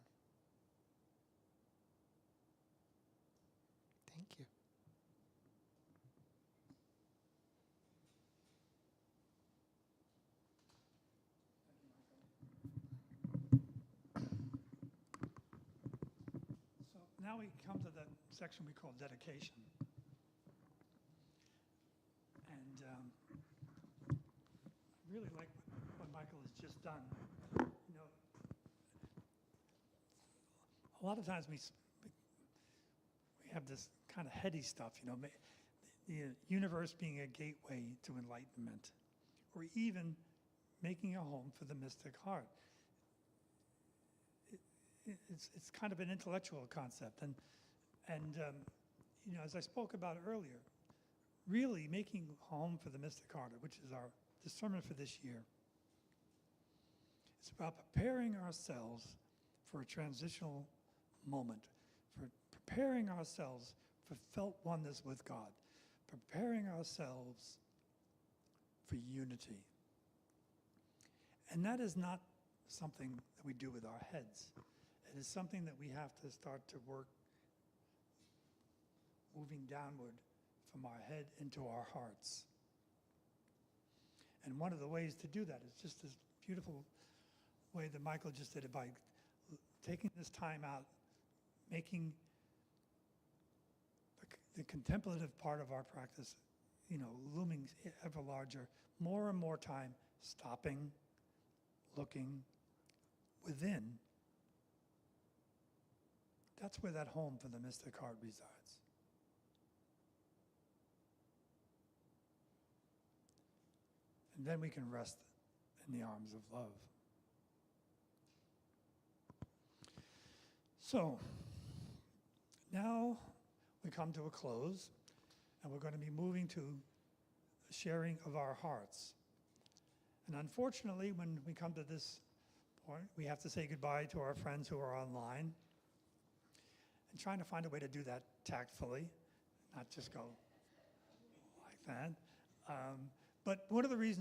Thank you. So now we come to the section we call dedication. And I really like what Michael has just done. You know, a lot of times we have this kind of heady stuff, you know, the universe being a gateway to enlightenment, or even making a home for the mystic heart. It's kind of an intellectual concept, and you know, as I spoke about earlier, really making home for the mystic heart, which is our sermon for this year. It's about preparing ourselves for a transitional moment, for preparing ourselves for felt oneness with God, preparing ourselves for unity. And that is not something that we do with our heads. It is something that we have to start to work moving downward from our head into our hearts. And one of the ways to do that is just this beautiful way that Michael just did it, by taking this time out, making the contemplative part of our practice, you know, looming ever larger, more and more time stopping, looking within. That's where that home for the mystic heart resides. And then we can rest in the arms of love. So, now we come to a close, and we're going to be moving to the sharing of our hearts. And unfortunately, when we come to this point, we have to say goodbye to our friends who are online, and trying to find a way to do that tactfully, not just go like that. But one of the reasons